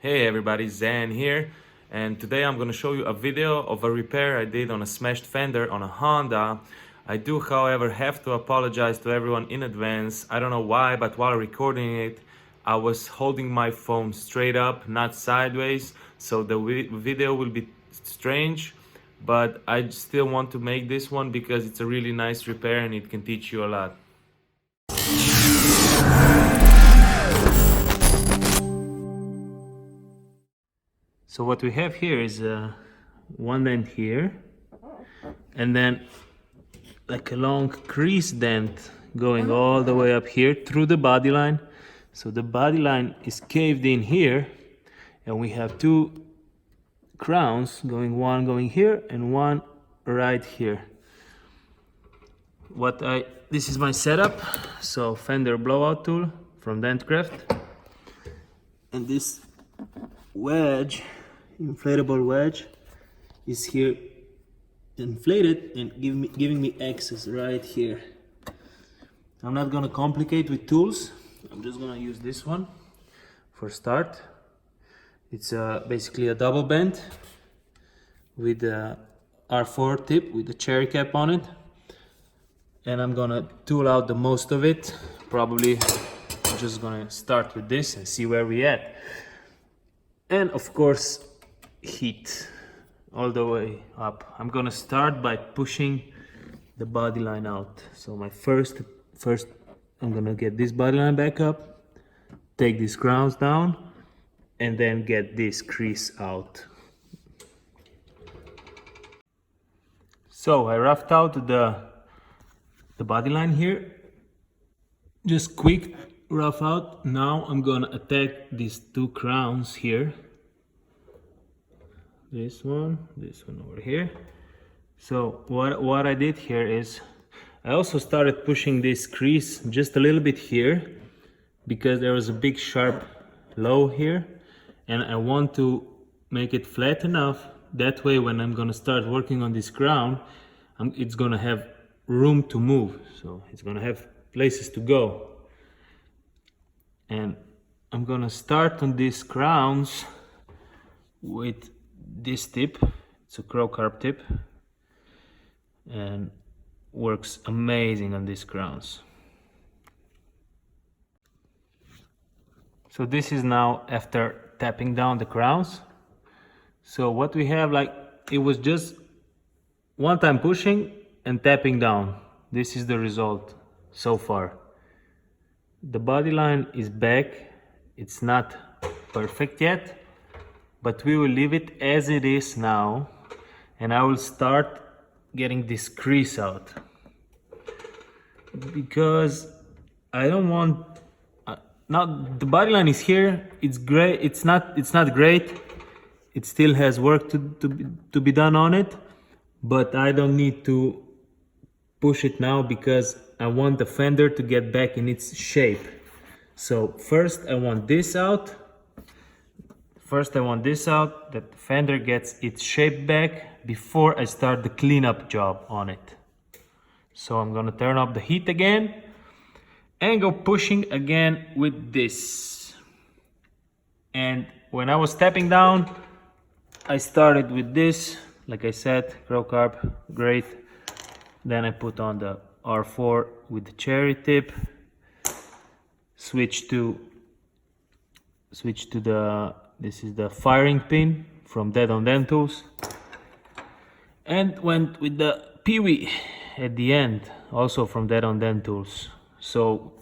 Hey everybody, Zan here, and today I'm going to show you a video of a repair I did on a smashed fender on a Honda. I do, however, have to apologize to everyone in advance. I don't know why, but while recording it, I was holding my phone straight up, not sideways, so the video will be strange, but I still want to make this one because it's a really nice repair and it can teach you a lot. So what we have here is one dent here, and then like a long crease dent going all the way up here through the body line. So the body line is caved in here, and we have two crowns going, one going here and one right here. This is my setup. So fender blowout tool from Dent, and this wedge, inflatable wedge, is here inflated and giving me access right here. I'm not gonna complicate with tools. I'm just gonna use this one for start. It's basically a double bend with a R4 tip with a cherry cap on it, and I'm gonna tool out the most of it. Probably I'm just gonna start with this and see where we at. And of course, heat all the way up. I'm gonna start by pushing the body line out. So my first I'm gonna get this body line back up, take these crowns down, and then get this crease out. So I roughed out the body line here, just quick rough out. Now I'm gonna attack these two crowns here, this one over here. So what I did here is I also started pushing this crease just a little bit here because there was a big sharp low here, and I want to make it flat enough that way when I'm gonna start working on this crown, it's gonna have room to move, so it's gonna have places to go. And I'm gonna start on these crowns with this tip. It's a crow carb tip and works amazing on these crowns. So this is now after tapping down the crowns. So what we have, like, it was just one time pushing and tapping down. This is the result so far. The body line is back. It's not perfect yet, but we will leave it as it is now, and I will start getting this crease out because I don't want now the body line is here. It's great. It's not great. It still has work to be done on it, but I don't need to push it now because I want the fender to get back in its shape. So first I want this out. That the fender gets its shape back before I start the cleanup job on it. So I'm gonna turn up the heat again and go pushing again with this. And when I was stepping down, I started with this, like I said, crow carb, great. Then I put on the R4 with the cherry tip, switch to this is the firing pin from Dead on Dent tools, and went with the Pee-wee at the end, also from Dead on Dent tools. So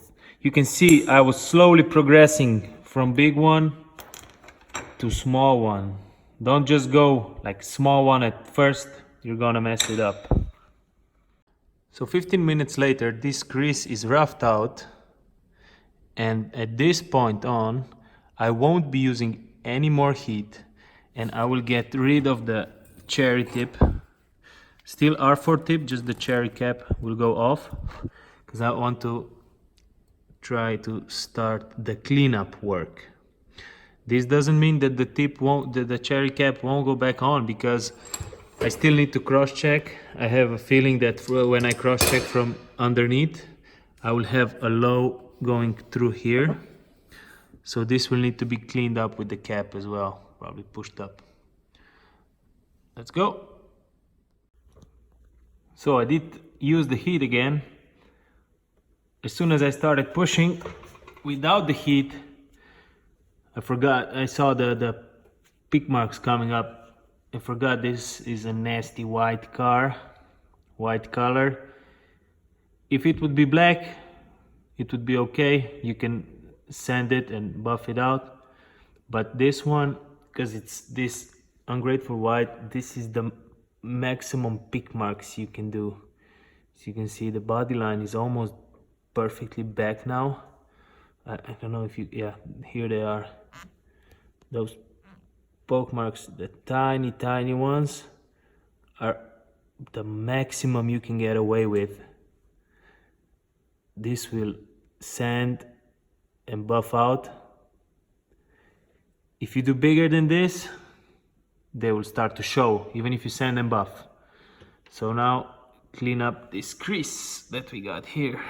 you can see I was slowly progressing from big one to small one. Don't just go like small one at first, you're gonna mess it up. So 15 minutes later, this crease is roughed out, and at this point on, I won't be using any more heat, and I will get rid of the cherry tip. Still R4 tip, just the cherry cap will go off because I want to try to start the cleanup work. This doesn't mean that the cherry cap won't go back on, because I still need to cross check. I have a feeling that when I cross check from underneath, I will have a low going through here. So this will need to be cleaned up with the cap as well, probably pushed up. Let's go. So I did use the heat again. As soon as I started pushing without the heat, I forgot, I saw the pick marks coming up. I forgot this is a nasty white car, white color. If it would be black, it would be okay. You can sand it and buff it out. But this one, because it's this ungrateful white, this is the maximum pick marks you can do. So you can see the body line is almost perfectly back now. I don't know if you, yeah, here they are. Those poke marks, the tiny ones, are the maximum you can get away with. This will sand and buff out. If you do bigger than this, they will start to show, even if you sand and buff. So now clean up this crease that we got here.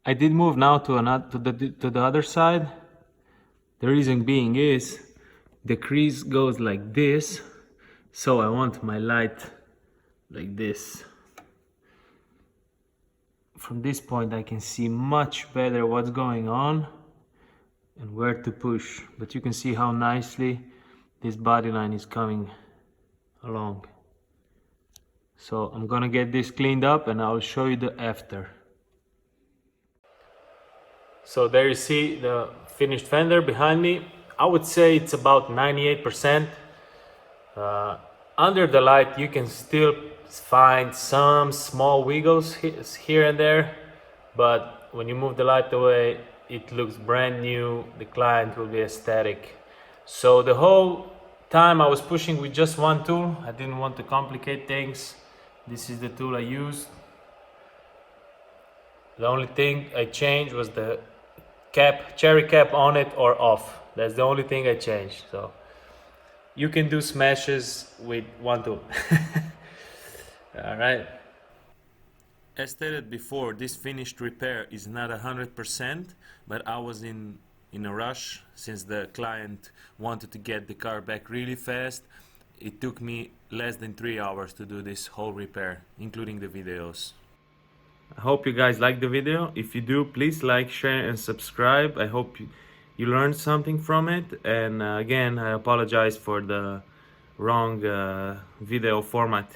I did move now to the other side. The reason being is the crease goes like this, so I want my light like this. From this point I can see much better what's going on and where to push, but you can see how nicely this body line is coming along. So I'm gonna get this cleaned up and I'll show you the after. So there you see the finished fender behind me. I would say it's about 98%. Under the light you can still find some small wiggles here and there, but when you move the light away it looks brand new. The client will be ecstatic. So the whole time I was pushing with just one tool. I didn't want to complicate things. This is the tool I used. The only thing I changed was the cap, cherry cap on it or off. That's the only thing I changed. So you can do smashes with one tool. All right. As stated before, this finished repair is not 100%, but I was in a rush since the client wanted to get the car back really fast. It took me less than 3 hours to do this whole repair, including the videos. I hope you guys liked the video. If you do, please like, share and subscribe. I hope you learned something from it. And again, I apologize for the wrong video format.